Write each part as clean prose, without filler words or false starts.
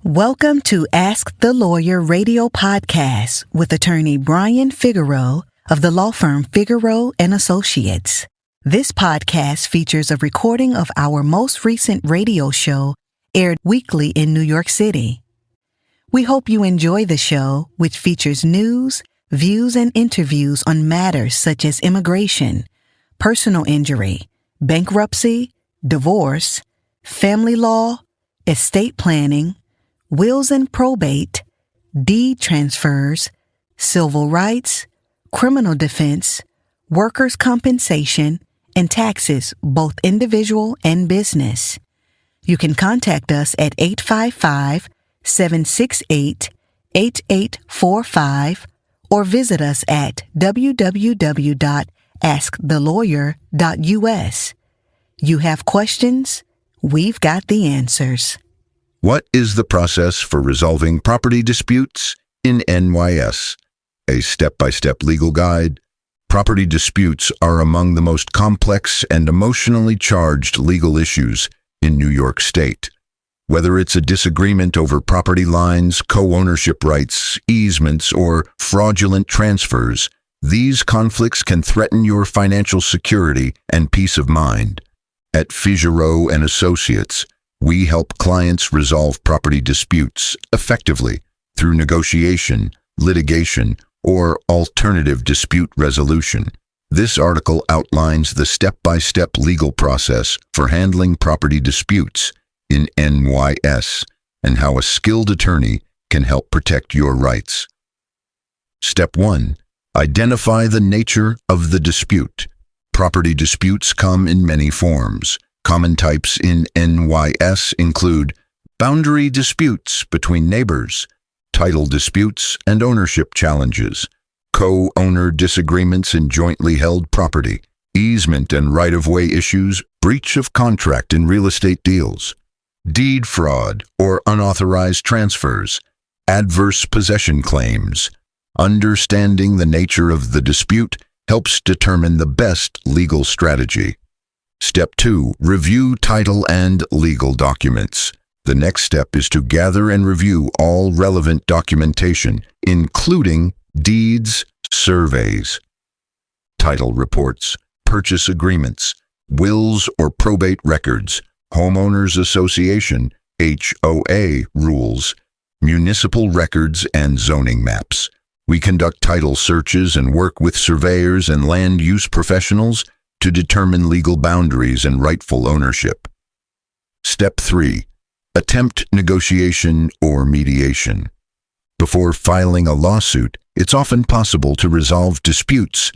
Welcome to Ask the Lawyer radio podcast with attorney Brian Figeroux of the law firm Figeroux Associates. This podcast features a recording of our most recent radio show aired weekly in New York City. We hope you enjoy the show, which features news, views, and interviews on matters such as immigration, personal injury, bankruptcy, divorce, family law, estate planning, wills and probate, deed transfers, civil rights, criminal defense, workers' compensation, and taxes, both individual and business. You can contact us at 855-768-8845 or visit us at www.askthelawyer.us. You have questions? We've got the answers. What is the process for resolving property disputes in NYS? A step-by-step legal guide. Property disputes are among the most complex and emotionally charged legal issues in New York State. Whether it's a disagreement over property lines, co-ownership rights, easements, or fraudulent transfers, these conflicts can threaten your financial security and peace of mind. At Figeroux Associates, we help clients resolve property disputes effectively through negotiation, litigation, or alternative dispute resolution. This article outlines the step-by-step legal process for handling property disputes in NYS and how a skilled attorney can help protect your rights. Step 1. Identify the nature of the dispute. Property disputes come in many forms. Common types in NYS include boundary disputes between neighbors, title disputes and ownership challenges, co-owner disagreements in jointly held property, easement and right-of-way issues, breach of contract in real estate deals, deed fraud or unauthorized transfers, adverse possession claims. Understanding the nature of the dispute helps determine the best legal strategy. Step 2. Review title and legal documents. The next step is to gather and review all relevant documentation, including deeds, surveys, title reports, purchase agreements, wills or probate records, homeowners association, HOA rules, municipal records, and zoning maps. We conduct title searches and work with surveyors and land use professionals to determine legal boundaries and rightful ownership. Step 3. Attempt negotiation or mediation. Before filing a lawsuit, it's often possible to resolve disputes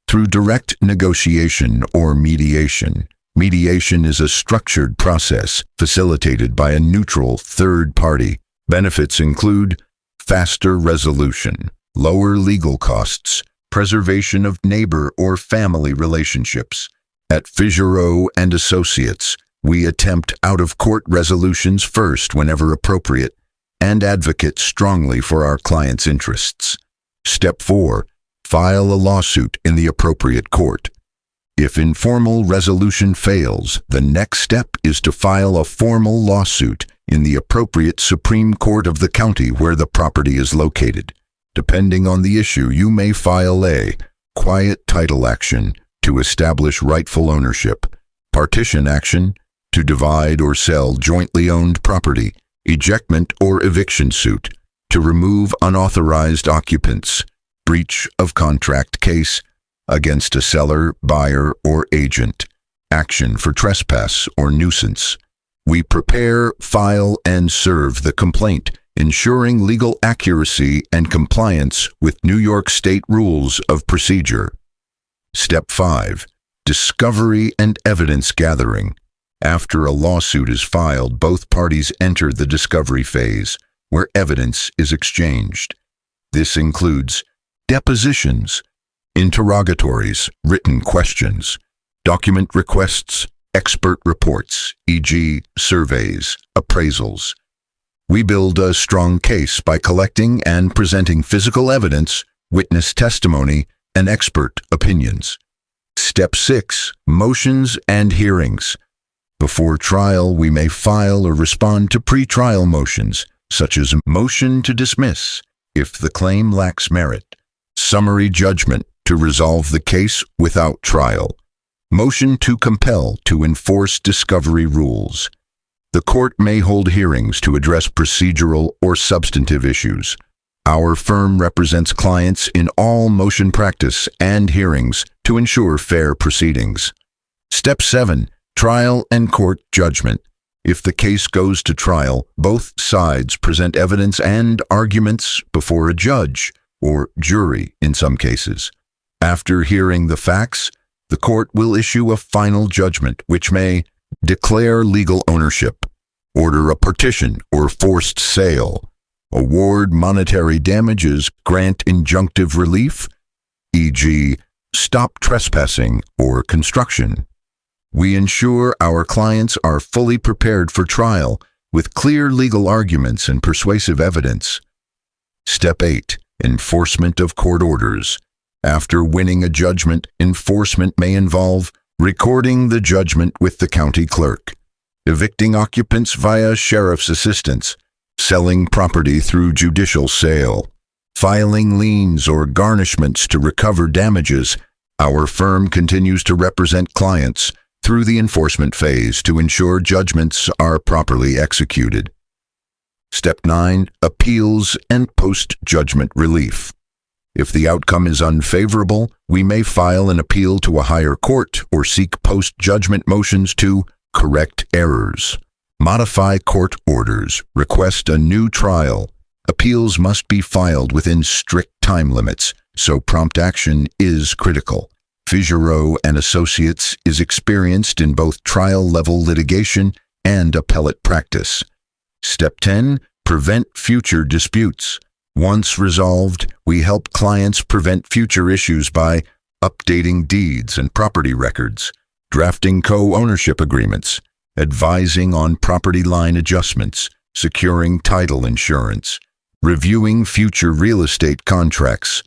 through direct negotiation or mediation. Mediation is a structured process facilitated by a neutral third party. Benefits include faster resolution, lower legal costs, preservation of neighbor or family relationships. At Figeroux Associates, we attempt out-of-court resolutions first whenever appropriate and advocate strongly for our clients' interests. Step 4. File a lawsuit in the appropriate court. If informal resolution fails, the next step is to file a formal lawsuit in the appropriate Supreme Court of the county where the property is located. Depending on the issue, you may file a quiet title action to establish rightful ownership, partition action to divide or sell jointly owned property, ejectment or eviction suit to remove unauthorized occupants, breach of contract case against a seller, buyer, or agent, action for trespass or nuisance. We prepare, file, and serve the complaint, ensuring legal accuracy and compliance with New York State rules of procedure. Step 5. Discovery and evidence gathering. After a lawsuit is filed, both parties enter the discovery phase, where evidence is exchanged. This includes depositions, interrogatories, written questions, document requests, expert reports, e.g., surveys, appraisals. We build a strong case by collecting and presenting physical evidence, witness testimony, and expert opinions. Step 6. Motions and hearings. Before trial, we may file or respond to pre-trial motions, such as motion to dismiss if the claim lacks merit, summary judgment to resolve the case without trial, motion to compel to enforce discovery rules. The court may hold hearings to address procedural or substantive issues. Our firm represents clients in all motion practice and hearings to ensure fair proceedings. Step 7. Trial and court judgment. If the case goes to trial, both sides present evidence and arguments before a judge or jury in some cases. After hearing the facts, the court will issue a final judgment which may declare legal ownership, order a partition or forced sale, award monetary damages, grant injunctive relief, e.g., stop trespassing or construction. We ensure our clients are fully prepared for trial with clear legal arguments and persuasive evidence. Step 8. Enforcement of court orders. After winning a judgment, enforcement may involve recording the judgment with the county clerk, evicting occupants via sheriff's assistance, selling property through judicial sale, filing liens or garnishments to recover damages. Our firm continues to represent clients through the enforcement phase to ensure judgments are properly executed. Step 9. Appeals and post-judgment relief. If the outcome is unfavorable, we may file an appeal to a higher court or seek post-judgment motions to correct errors, modify court orders, request a new trial. Appeals must be filed within strict time limits, so prompt action is critical. Figeroux Associates is experienced in both trial-level litigation and appellate practice. Step 10. Prevent future disputes. Once resolved, we help clients prevent future issues by updating deeds and property records, drafting co-ownership agreements, advising on property line adjustments, securing title insurance, reviewing future real estate contracts.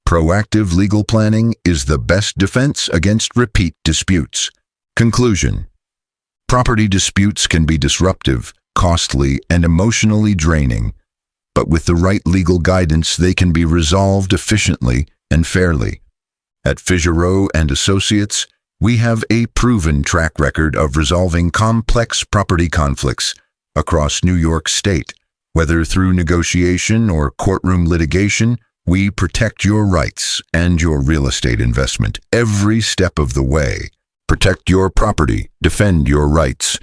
Proactive legal planning is the best defense against repeat disputes. Conclusion. Property disputes can be disruptive, costly, and emotionally draining, but with the right legal guidance, they can be resolved efficiently and fairly. At Figeroux Associates, we have a proven track record of resolving complex property conflicts across New York State. Whether through negotiation or courtroom litigation, we protect your rights and your real estate investment every step of the way. Protect your property, defend your rights.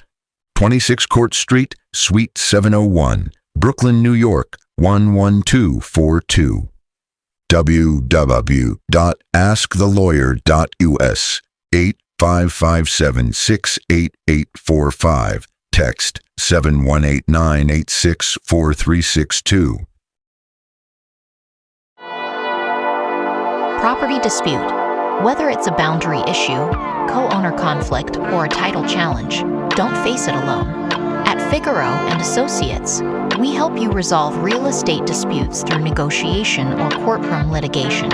26 Court Street, Suite 701, Brooklyn, New York, 11242. www.askthelawyer.us 8557-68845. Text 718-986-4362. Property dispute. Whether it's a boundary issue, co-owner conflict, or a title challenge, don't face it alone. At Figeroux Associates, we help you resolve real estate disputes through negotiation or courtroom litigation.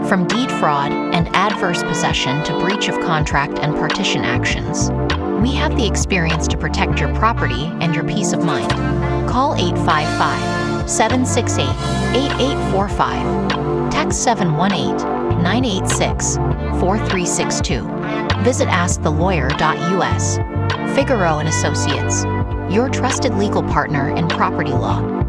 From deed fraud and adverse possession to breach of contract and partition actions, we have the experience to protect your property and your peace of mind. Call 855-768-8845. Text 718-986-4362. Visit askthelawyer.us. Figeroux Associates, your trusted legal partner in property law.